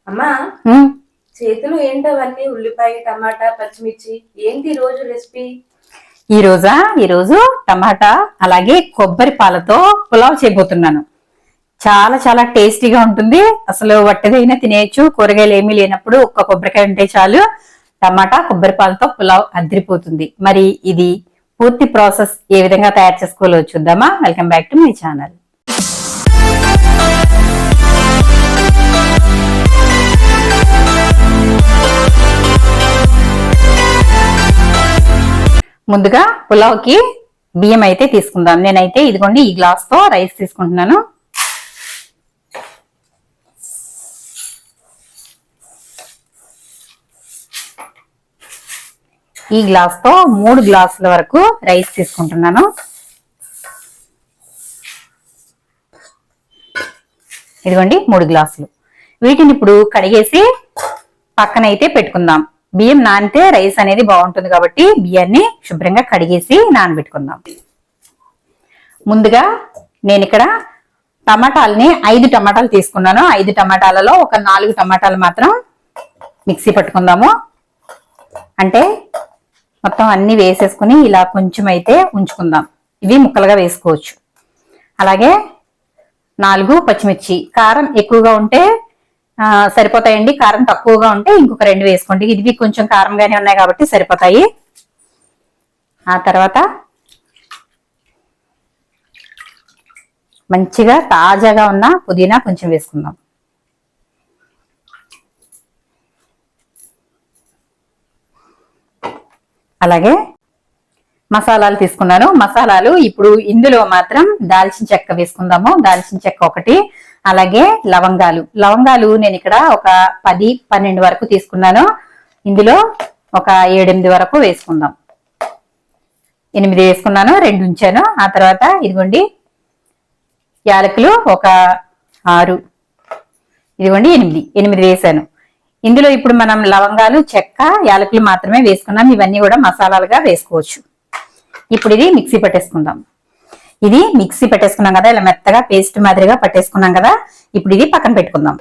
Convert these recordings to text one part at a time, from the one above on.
అమ్మా, చేతులు ఏంటవన్నీ? ఉల్లిపాయ, టమాటా, పచ్చిమిర్చి ఏంటి ఈ రోజు రెసిపీ? ఈరోజు టమాటా అలాగే కొబ్బరి పాలతో పులావ్ చేయబోతున్నాను. చాలా చాలా టేస్టీగా ఉంటుంది. అసలు వట్టిదైనా తినేయచ్చు. కూరగాయలు ఏమీ లేనప్పుడు ఒక్క కొబ్బరికాయ ఉంటే చాలు, టమాటా కొబ్బరి పాలతో పులావ్ అదిరిపోతుంది. మరి ఇది పూర్తి ప్రాసెస్ ఏ విధంగా తయారు చేసుకోవాలో చూద్దామా? Welcome back to my channel. ముందుగా పులావ్కి బియ్యం అయితే తీసుకుందాం. నేనైతే ఇదిగోండి ఈ గ్లాస్ తో రైస్ తీసుకుంటున్నాను. ఈ గ్లాస్ తో 3 గ్లాసుల వరకు రైస్ తీసుకుంటున్నాను. ఇదిగోండి 3 గ్లాసులు. వీటిని ఇప్పుడు కడిగేసి పక్కనైతే పెట్టుకుందాం. బియ్యం నానితే రైస్ అనేది బాగుంటుంది కాబట్టి బియ్యాన్ని శుభ్రంగా కడిగేసి నానబెట్టుకుందాం. ముందుగా నేను ఇక్కడ టమాటాలని 5 టమాటాలు తీసుకున్నాను. 5 టమాటాలలో ఒక 4 టమాటాలు మాత్రం మిక్సీ పట్టుకుందాము. అంటే మొత్తం అన్ని వేసేసుకుని ఇలా కొంచెం అయితే ఉంచుకుందాం. ఇవి ముక్కలుగా వేసుకోవచ్చు. అలాగే 4 పచ్చిమిర్చి. కారం ఎక్కువగా ఉంటే సరిపోతాయండి. కారం తక్కువగా ఉంటే ఇంకొక 2 వేసుకోండి. ఇవి కొంచెం కారంగానే ఉన్నాయి కాబట్టి సరిపోతాయి. ఆ తర్వాత మంచిగా తాజాగా ఉన్న పుదీనా కొంచెం వేసుకుందాం. అలాగే మసాలాలు తీసుకున్నాను. మసాలాలు ఇప్పుడు ఇందులో మాత్రం దాల్చిన చెక్క వేసుకుందాము. దాల్చిన చెక్క 1, అలాగే లవంగాలు నేను ఇక్కడ ఒక 10-12 వరకు తీసుకున్నాను. ఇందులో ఒక 7-8 వరకు వేసుకుందాం. 8 వేసుకున్నాను, 2 ఉంచాను. ఆ తర్వాత ఇదిగోండి యాలకులు ఒక 6, ఇదిగోండి 8 వేసాను. ఇందులో ఇప్పుడు మనం లవంగాలు, చెక్క, యాలకులు మాత్రమే వేసుకున్నాం. ఇవన్నీ కూడా మసాలాలుగా వేసుకోవచ్చు. ఇప్పుడు ఇది మిక్సీ పట్టేసుకుందాం. ఇది మిక్సీ పెట్టేసుకున్నాం కదా, ఇలా మెత్తగా పేస్ట్ మాదిరిగా పట్టేసుకున్నాం కదా. ఇప్పుడు ఇది పక్కన పెట్టుకుందాం.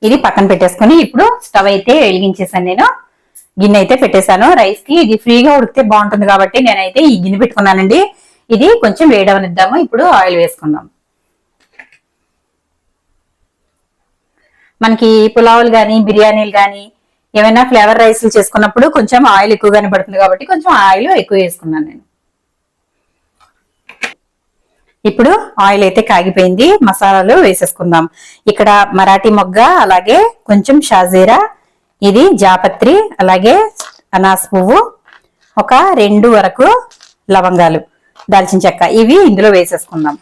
ఇది పక్కన పెట్టేసుకుని ఇప్పుడు స్టవ్ అయితే వెలిగించేసాను. నేను గిన్నె అయితే పెట్టేశాను. రైస్ కి ఇది ఫ్రీగా ఉడికితే బాగుంటుంది కాబట్టి నేనైతే ఈ గిన్నె పెట్టుకున్నానండి. ఇది కొంచెం వేడవనిద్దాము. ఇప్పుడు ఆయిల్ వేసుకుందాం. మనకి పులావులు కానీ బిర్యానీలు కానీ ఏమైనా ఫ్లేవర్ రైస్లు చేసుకున్నప్పుడు కొంచెం ఆయిల్ ఎక్కువగానే పడుతుంది కాబట్టి కొంచెం ఆయిల్ ఎక్కువ వేసుకున్నాను నేను. ఇప్పుడు ఆయిల్ అయితే కాగిపోయింది. మసాలాలు వేసేసుకుందాం. ఇక్కడ మరాఠీ మొగ్గ, అలాగే కొంచెం షాజీరా, ఇది జాపత్రి, అలాగే అనాస్ పువ్వు, ఒక 2 వరకు లవంగాలు, దాల్చిన చెక్క, ఇవి ఇందులో వేసేసుకుందాం.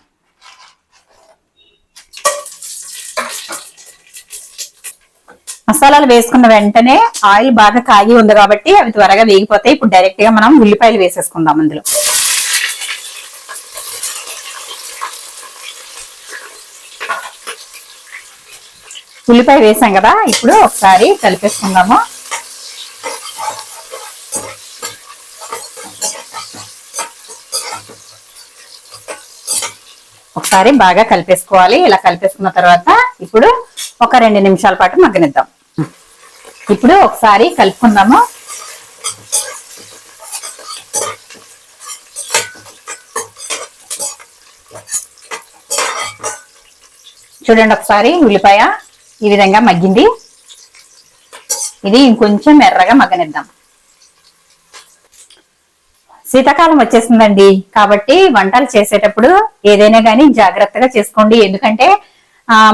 మసాలాలు వేసుకున్న వెంటనే ఆయిల్ బాగా కాగి ఉంది కాబట్టి అవి త్వరగా వేగిపోతాయి. ఇప్పుడు డైరెక్ట్ గా మనం ఉల్లిపాయలు వేసేసుకుందాం. అందులో ఉల్లిపాయ వేసాం కదా, ఇప్పుడు ఒకసారి కలిపేసుకుందాము. ఒకసారి బాగా కలిపేసుకోవాలి. ఇలా కలిపేసుకున్న తర్వాత ఇప్పుడు ఒక 2 నిమిషాల పాటు మగ్గనిద్దాం. ఇప్పుడు ఒకసారి కలుపుకుందాము. చూడండి ఒకసారి ఉల్లిపాయ ఈ విధంగా మగ్గింది. ఇది ఇంకొంచెం ఎర్రగా మగ్గనిద్దాం. శీతాకాలం వచ్చేసిందండి కాబట్టి వంటలు చేసేటప్పుడు ఏదైనా కానీ జాగ్రత్తగా చేసుకోండి. ఎందుకంటే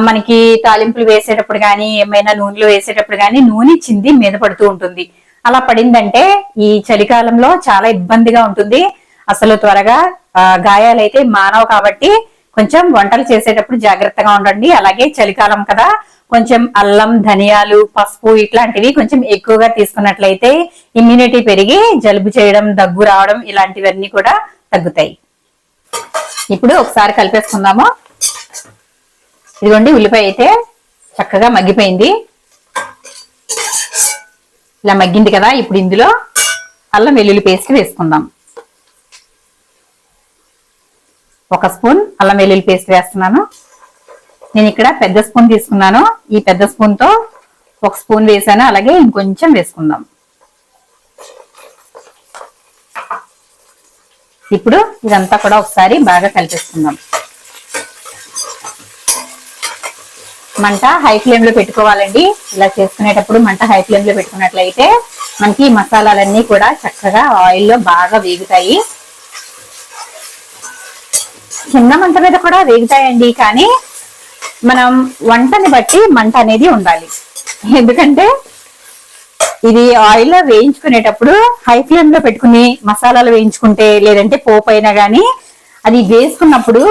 మనకి తాలింపులు వేసేటప్పుడు కానీ ఏమైనా నూనెలో వేసేటప్పుడు కానీ నూనె చింది మీద పడుతూ ఉంటుంది. అలా పడిందంటే ఈ చలికాలంలో చాలా ఇబ్బందిగా ఉంటుంది. అసలు త్వరగా గాయాలైతే మానవు కాబట్టి కొంచెం వంటలు చేసేటప్పుడు జాగ్రత్తగా ఉండండి. అలాగే చలికాలం కదా, కొంచెం అల్లం, ధనియాలు, పసుపు ఇట్లాంటివి కొంచెం ఎక్కువగా తీసుకున్నట్లయితే ఇమ్యూనిటీ పెరిగి జలుబు చేయడం, దగ్గు రావడం ఇలాంటివన్నీ కూడా తగ్గుతాయి. ఇప్పుడు ఒకసారి కలిపేసుకుందాము. ఇదిగోండి ఉల్లిపాయ అయితే చక్కగా మగ్గిపోయింది. ఇలా మగ్గింది కదా, ఇప్పుడు ఇందులో అల్లం వెల్లుల్లి పేస్ట్ వేసుకుందాం. 1 స్పూన్ అల్లం వెల్లుల్లి పేస్ట్ వేస్తున్నాను. నేను ఇక్కడ పెద్ద స్పూన్ తీసుకున్నాను. ఈ పెద్ద స్పూన్ తో 1 స్పూన్ వేసాను. అలాగే ఇంకొంచెం వేసుకుందాం. ఇప్పుడు ఇదంతా కూడా ఒకసారి బాగా కలిపేసుకుందాం. మంట హై ఫ్లేమ్ లో పెట్టుకోవాలండి. ఇలా చేసుకునేటప్పుడు మంట హై ఫ్లేమ్ లో పెట్టుకున్నట్లయితే మనకి మసాలాలన్నీ కూడా చక్కగా ఆయిల్లో బాగా వేగుతాయి. చిన్న మంట మీద కూడా వేగుతాయండి, కానీ మనం వంటని బట్టి మంట అనేది ఉండాలి. ఎందుకంటే ఇది ఆయిల్లో వేయించుకునేటప్పుడు హై ఫ్లేమ్ లో పెట్టుకుని మసాలాలు వేయించుకుంటే, లేదంటే పోపు అయినా గానీ అది వేసుకున్నప్పుడు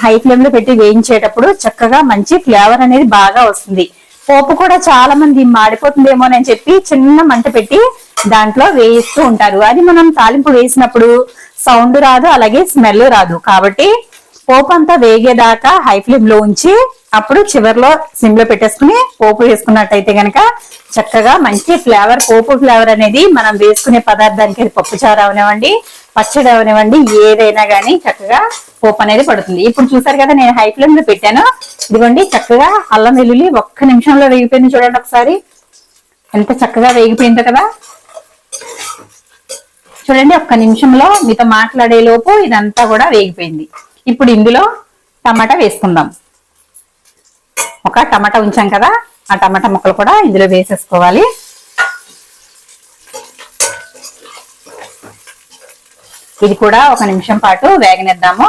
హై ఫ్లేమ్ లో పెట్టి వేయించేటప్పుడు చక్కగా మంచి ఫ్లేవర్ అనేది బాగా వస్తుంది. పోపు కూడా చాలా మంది మాడిపోతుందేమోనని చెప్పి చిన్న మంట పెట్టి దాంట్లో వేయిస్తూ ఉంటారు. అది మనం తాలింపు వేసినప్పుడు సౌండ్ రాదు, అలాగే స్మెల్ రాదు. కాబట్టి పోపు అంతా వేగేదాకా హై ఫ్లేమ్ లో ఉంచి అప్పుడు చివరిలో సిమ్ లో పెట్టేసుకుని పోపు వేసుకున్నట్టయితే గనక చక్కగా మంచి ఫ్లేవర్, పోపు ఫ్లేవర్ అనేది మనం వేసుకునే పదార్థానికి, అది పప్పుచారు అవనివ్వండి, పచ్చడి అవనివ్వండి, ఏదైనా గానీ చక్కగా పోపు అనేది పడుతుంది. ఇప్పుడు చూసారు కదా, నేను హై ఫ్లేమ్ లో పెట్టాను. ఇదిగోండి చక్కగా అల్లం వెల్లుల్లి 1 నిమిషంలో వేగిపోయింది. చూడండి ఒకసారి ఎంత చక్కగా వేగిపోయిందో కదా. చూడండి 1 నిమిషంలో మీతో మాట్లాడే లోపు ఇదంతా కూడా వేగిపోయింది. ఇప్పుడు ఇందులో టమాటా వేసుకుందాం. ఒక టమాటా ఉంచాం కదా, ఆ టమాటా ముక్కలు కూడా ఇందులో వేసేసుకోవాలి. ఇది కూడా 1 నిమిషం పాటు వేగనిద్దాము.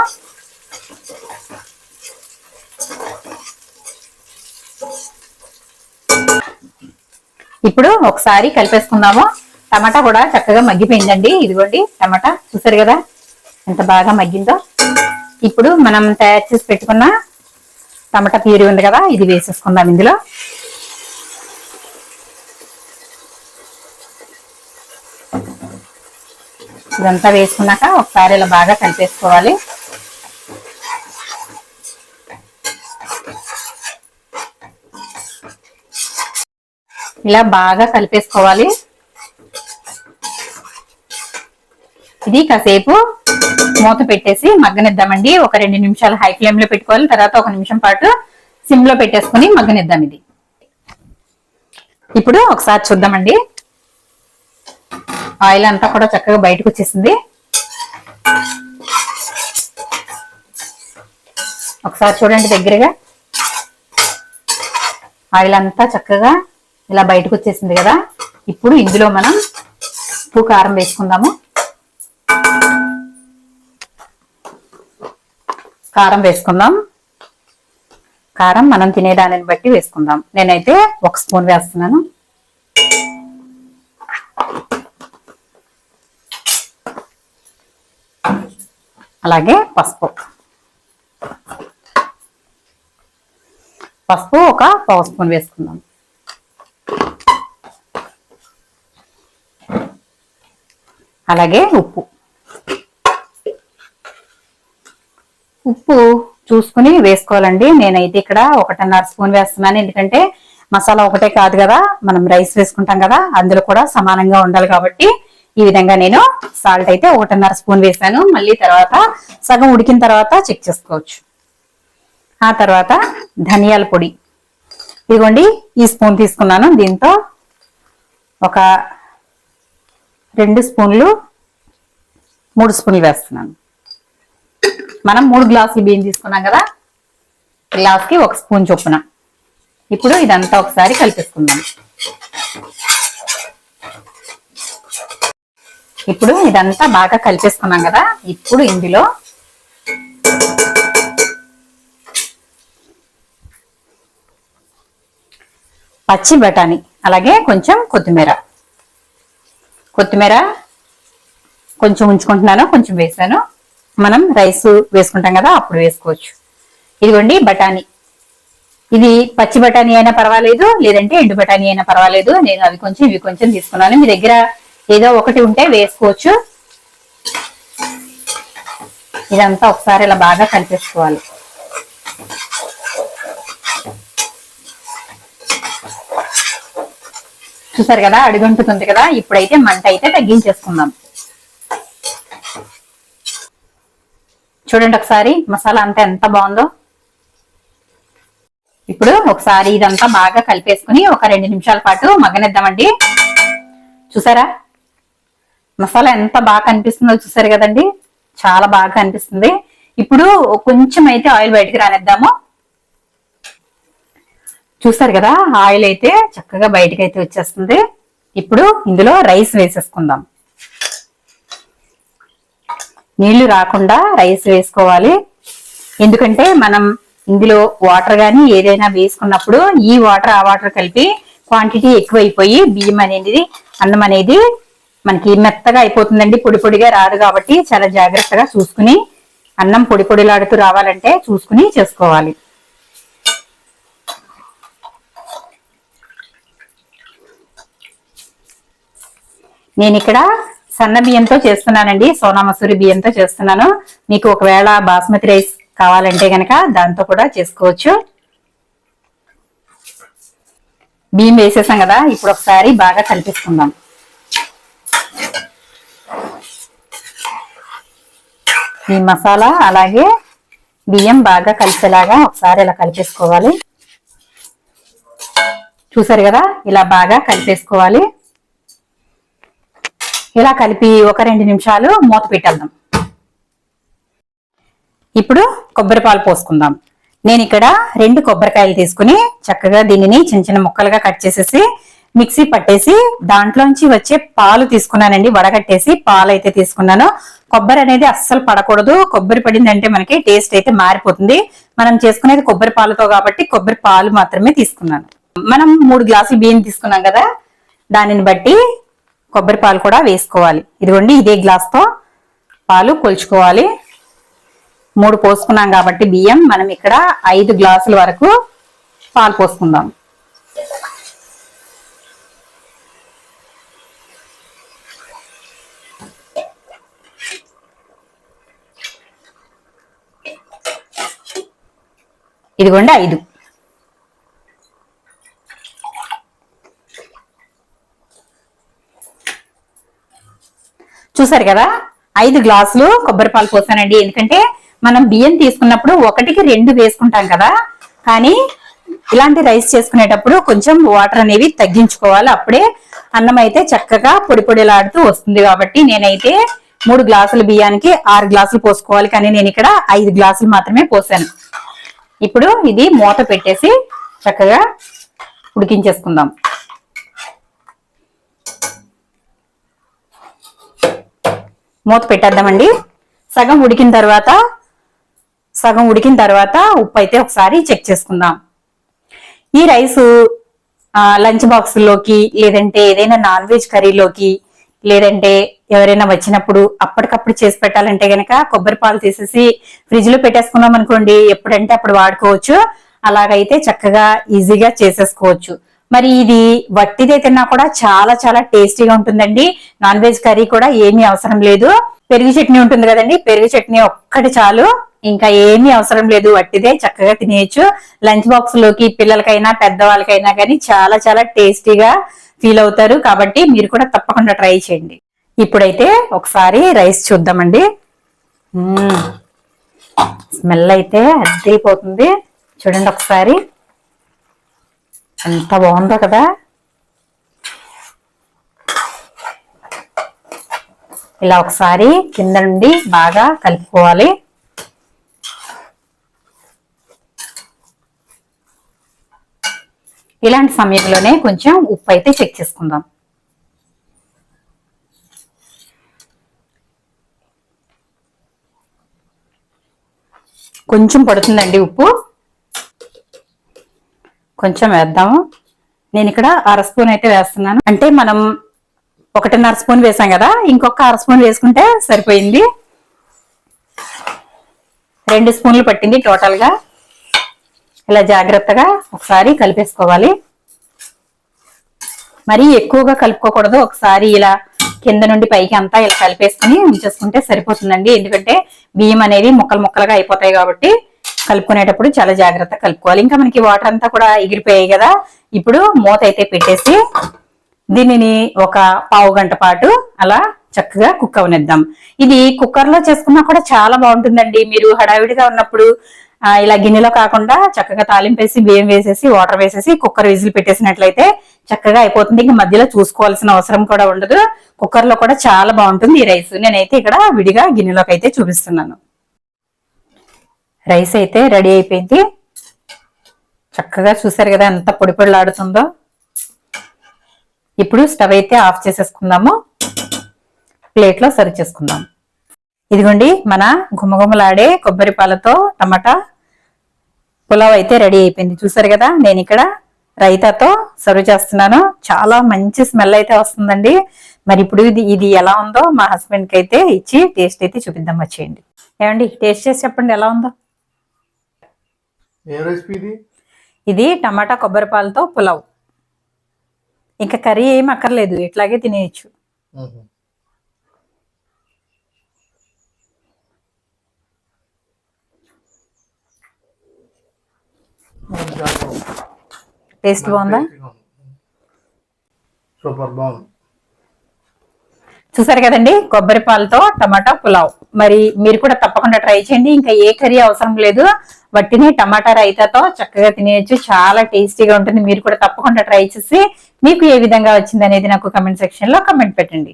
ఇప్పుడు ఒకసారి కలిపేసుకుందాము. టమాటా కూడా చక్కగా మగ్గిపోయిందండి. ఇదిగోండి టమాటా చూసారు కదా ఎంత బాగా మగ్గిందో. ఇప్పుడు మనం తయారు చేసి పెట్టుకున్న టమాటా ప్యూరీ ఉంది కదా, ఇది వేసేసుకుందాం ఇందులో. ఇదంతా వేసుకున్నాక ఒకసారి ఇలా బాగా కలిపేసుకోవాలి. ఇలా బాగా కలిపేసుకోవాలి. ఇది కాసేపు మూత పెట్టేసి మగ్గనిద్దామండి. ఒక 2 నిమిషాలు హై ఫ్లేమ్ లో పెట్టుకోవాలి. తర్వాత 1 నిమిషం పాటు సిమ్ లో పెట్టేసుకుని మగ్గనిద్దాం. ఇది ఇప్పుడు ఒకసారి చూద్దామండి. ఆయిల్ అంతా కూడా చక్కగా బయటకు వచ్చేసింది. ఒకసారి చూడండి దగ్గరగా. ఆయిల్ అంతా చక్కగా ఇలా బయటకు వచ్చేసింది కదా. ఇప్పుడు ఇందులో మనం ఉప్పు కారం వేసుకుందాము. కారం వేసుకుందాం. కారం మనం తినేదానిని బట్టి వేసుకుందాం. నేనైతే 1 స్పూన్ వేస్తున్నాను. అలాగే పసుపు ఒక 1/2 స్పూన్ వేసుకుందాం. అలాగే ఉప్పు చూసుకుని వేసుకోవాలండి. నేనైతే ఇక్కడ 1.5 స్పూన్ వేస్తున్నాను. ఎందుకంటే మసాలా ఒకటే కాదు కదా, మనం రైస్ వేసుకుంటాం కదా, అందులో కూడా సమానంగా ఉండాలి. కాబట్టి ఈ విధంగా నేను సాల్ట్ అయితే 1.5 స్పూన్ వేసాను. మళ్ళీ తర్వాత సగం ఉడికిన తర్వాత చెక్ చేసుకోవచ్చు. ఆ తర్వాత ధనియాల పొడి ఇదిగోండి, ఈ స్పూన్ తీసుకున్నాను. దీంతో ఒక 2 స్పూన్లు 3 స్పూన్లు వేస్తున్నాను. మనం 3 గ్లాసులు బియ్యం తీసుకున్నాం కదా, గ్లాస్కి 1 స్పూన్ చొప్పున. ఇప్పుడు ఇదంతా ఒకసారి కలిపేసుకుందాం. ఇప్పుడు ఇదంతా బాగా కలిపేసుకున్నాం కదా. ఇప్పుడు ఇందులో పచ్చి బఠానీ, అలాగే కొంచెం కొత్తిమీర కొంచెం ఉంచుకుంటున్నాను, కొంచెం వేసాను. మనం రైస్ వేసుకుంటాం కదా, అప్పుడు వేసుకోవచ్చు. ఇదిగోండి బఠానీ. ఇది పచ్చి బఠానీ అయినా పర్వాలేదు, లేదంటే ఎండు బఠానీ అయినా పర్వాలేదు. నేను అవి కొంచెం ఇవి కొంచెం తీసుకున్నాను. మీ దగ్గర ఏదో ఒకటి ఉంటే వేసుకోవచ్చు. ఇదంతా ఒకసారి ఇలా బాగా కలిపేసుకోవాలి. చూసారు కదా, అడుగంటుతుంది కదా. ఇప్పుడైతే మంట అయితే తగ్గించేసుకుందాం. చూడండి ఒకసారి మసాలా అంతా ఎంత బాగుందో. ఇప్పుడు ఒకసారి ఇదంతా బాగా కలిపేసుకుని ఒక 2 నిమిషాల పాటు మగ్గనిద్దామండి. చూసారా మసాలా ఎంత బాగా కనిపిస్తుందో చూసారు కదండి, చాలా బాగా కనిపిస్తుంది. ఇప్పుడు కొంచెం అయితే ఆయిల్ బయటికి రానిద్దాము. చూసారు కదా ఆయిల్ అయితే చక్కగా బయటకు అయితే వచ్చేస్తుంది. ఇప్పుడు ఇందులో రైస్ వేసేసుకుందాం. నీళ్లు రాకుండా రైస్ వేసుకోవాలి. ఎందుకంటే మనం ఇందులో వాటర్ గాని ఏదైనా వేసుకున్నప్పుడు ఈ వాటర్ ఆ వాటర్ కలిపి క్వాంటిటీ ఎక్కువైపోయి బియ్యం అనేది అన్నం అనేది మనకి మెత్తగా అయిపోతుందండి, పొడి పొడిగా రాదు. కాబట్టి చాలా జాగ్రత్తగా చూసుకుని అన్నం పొడి పొడిలాడుతూ రావాలంటే చూసుకుని చేసుకోవాలి. నేను ఇక్కడ సన్న బియ్యంతో చేస్తున్నానండి, సోనా మసూరి బియ్యంతో చేస్తున్నాను. మీకు ఒకవేళ బాస్మతి రైస్ కావాలంటే గనక దాంతో కూడా చేసుకోవచ్చు. బియ్యం వేసేసాం కదా, ఇప్పుడు ఒకసారి బాగా కలిపేసుకుందాం. ఈ మసాలా అలాగే బియ్యం బాగా కలిసేలాగా ఒకసారి ఇలా కలిపేసుకోవాలి. చూసారు కదా ఇలా బాగా కలిపేసుకోవాలి. ఇలా కలిపి ఒక 2 నిమిషాలు మూత పెట్టేద్దాం. ఇప్పుడు కొబ్బరి పాలు పోసుకుందాం. నేను ఇక్కడ 2 కొబ్బరికాయలు తీసుకుని చక్కగా దీనిని చిన్న చిన్న ముక్కలుగా కట్ చేసేసి మిక్సీ పట్టేసి దాంట్లోంచి వచ్చే పాలు తీసుకున్నానండి. వడగట్టేసి పాలు అయితే తీసుకున్నాను. కొబ్బరి అనేది అస్సలు పడకూడదు, కొబ్బరి పడిందంటే మనకి టేస్ట్ అయితే మారిపోతుంది. మనం చేసుకునేది కొబ్బరి పాలతో కాబట్టి కొబ్బరి పాలు మాత్రమే తీసుకున్నాను. మనం 3 గ్లాసులు బియ్యం తీసుకున్నాం కదా, దానిని బట్టి కొబ్బరి పాలు కూడా వేసుకోవాలి. ఇదిగోండి ఇదే గ్లాస్తో పాలు కొలుచుకోవాలి. 3 పోసుకున్నాం కాబట్టి బియ్యం మనం ఇక్కడ 5 గ్లాసుల వరకు పాలు పోసుకుందాం. ఇదిగోండి 5. చూసారు కదా 5 గ్లాసులు కొబ్బరి పాలు పోసానండి. ఎందుకంటే మనం బియ్యం తీసుకున్నప్పుడు 1కి 2 వేసుకుంటాం కదా, కానీ ఇలాంటి రైస్ చేసుకునేటప్పుడు కొంచెం వాటర్ అనేవి తగ్గించుకోవాలి. అప్పుడే అన్నం అయితే చక్కగా పొడి పొడిలాడుతూ వస్తుంది. కాబట్టి నేనైతే 3 గ్లాసుల బియ్యానికి 6 గ్లాసులు పోసుకోవాలి, కానీ నేను ఇక్కడ 5 గ్లాసులు మాత్రమే పోసాను. ఇప్పుడు ఇది మూత పెట్టేసి చక్కగా ఉడికించేసుకుందాం. మూత పెట్టేద్దామండి. సగం ఉడికిన తర్వాత ఉప్పు అయితే ఒకసారి చెక్ చేసుకుందాం. ఈ రైసు లంచ్ బాక్సుల్లోకి, లేదంటే ఏదైనా నాన్ వెజ్ కర్రీలోకి, లేదంటే ఎవరైనా వచ్చినప్పుడు అప్పటికప్పుడు చేసి పెట్టాలంటే గనక కొబ్బరి పాలు తీసేసి ఫ్రిడ్జ్ లో పెట్టేసుకున్నాం అనుకోండి, ఎప్పుడంటే అప్పుడు వాడుకోవచ్చు. అలాగైతే చక్కగా ఈజీగా చేసేసుకోవచ్చు. మరి ఇది వట్టిదే తిన్నా కూడా చాలా చాలా టేస్టీగా ఉంటుందండి. నాన్ వెజ్ కర్రీ కూడా ఏమీ అవసరం లేదు. పెరుగు చట్నీ ఉంటుంది కదండి, పెరుగు చట్నీ ఒక్కటి చాలు, ఇంకా ఏమీ అవసరం లేదు. వట్టిదే చక్కగా తినేయచ్చు. లంచ్ బాక్స్ లోకి పిల్లలకైనా పెద్దవాళ్ళకైనా కానీ చాలా చాలా టేస్టీగా ఫీల్ అవుతారు. కాబట్టి మీరు కూడా తప్పకుండా ట్రై చేయండి. ఇప్పుడైతే ఒకసారి రైస్ చూద్దామండి. స్మెల్ అయితే అద్దరిపోతుంది. చూడండి ఒకసారి ఎంత బాగుందో కదా. ఇలా ఒకసారి కింద నుండి బాగా కలుపుకోవాలి. ఇలాంటి సమయంలోనే కొంచెం ఉప్పు అయితే చెక్ చేసుకుందాం. కొంచెం పడుతుందండి ఉప్పు, కొంచెం వేద్దాము. నేను ఇక్కడ 1/2 స్పూన్ అయితే వేస్తున్నాను. అంటే మనం 1.5 స్పూన్ వేసాం కదా, ఇంకొక 1/2 స్పూన్ వేసుకుంటే సరిపోయింది. 2 స్పూన్లు పట్టింది టోటల్ గా. ఇలా జాగ్రత్తగా ఒకసారి కలిపేసుకోవాలి. మరి ఎక్కువగా కలుపుకోకూడదు. ఒకసారి ఇలా కింద నుండి పైకి అంతా ఇలా కలిపేసుకుని ఉంచేసుకుంటే సరిపోతుందండి. ఎందుకంటే బియ్యం అనేది ముక్కలు ముక్కలుగా అయిపోతాయి కాబట్టి కలుపుకునేటప్పుడు చాలా జాగ్రత్తగా కలుపుకోవాలి. ఇంకా మనకి వాటర్ అంతా కూడా ఎగిరిపోయాయి కదా. ఇప్పుడు మూత అయితే పెట్టేసి దీనిని ఒక పావు గంట పాటు అలా చక్కగా కుక్ అవనిద్దాం. ఇది కుక్కర్ లో చేసుకున్నా కూడా చాలా బాగుంటుందండి. మీరు హడావిడిగా ఉన్నప్పుడు ఇలా గిన్నెలో కాకుండా చక్కగా తాలింపేసి బియ్యం వేసేసి వాటర్ వేసేసి కుక్కర్ విజిల్ పెట్టేసినట్లయితే చక్కగా అయిపోతుంది. ఇంకా మధ్యలో చూసుకోవాల్సిన అవసరం కూడా ఉండదు. కుక్కర్ లో కూడా చాలా బాగుంటుంది ఈ రైస్. నేనైతే ఇక్కడ విడిగా గిన్నెలోకి అయితే చూపిస్తున్నాను. రైస్ అయితే రెడీ అయిపోయింది. చక్కగా చూసారు కదా ఎంత పొడి పొడిలాడుతుందో. ఇప్పుడు స్టవ్ అయితే ఆఫ్ చేసేసుకుందాము. ప్లేట్ లో సర్వ్ చేసుకుందాం. ఇదిగోండి మన గుమగుమలాడే కొబ్బరి పాలతో టమాటా పులావ్ అయితే రెడీ అయిపోయింది. చూసారు కదా, నేను ఇక్కడ రైతాతో సర్వ్ చేస్తున్నాను. చాలా మంచి స్మెల్ అయితే వస్తుందండి. మరి ఇప్పుడు ఇది ఎలా ఉందో మా హస్బెండ్ కి అయితే ఇచ్చి టేస్ట్ అయితే చూపిద్దాం. వచ్చేయండి. ఏమండి, టేస్ట్ చేసి చెప్పండి ఎలా ఉందో. ఇది టమాటా కొబ్బరి పాలతో పులావ్. ఇంకా కర్రీ ఏం అక్కర్లేదు, ఇట్లాగే తినేయచ్చు. టేస్ట్ బాగుందా? సూపర్ బాగుంది. చూసారు కదండి, కొబ్బరి పాలతో టమాటా పులావ్. మరి మీరు కూడా తప్పకుండా ట్రై చేయండి. ఇంకా ఏ కర్రీ అవసరం లేదు, వట్టిని టమాటా రైతాతో చక్కగా తినేయచ్చు. చాలా టేస్టీగా ఉంటుంది. మీరు కూడా తప్పకుండా ట్రై చేసి మీకు ఏ విధంగా వచ్చింది అనేది నాకు కమెంట్ సెక్షన్ లో కమెంట్ పెట్టండి.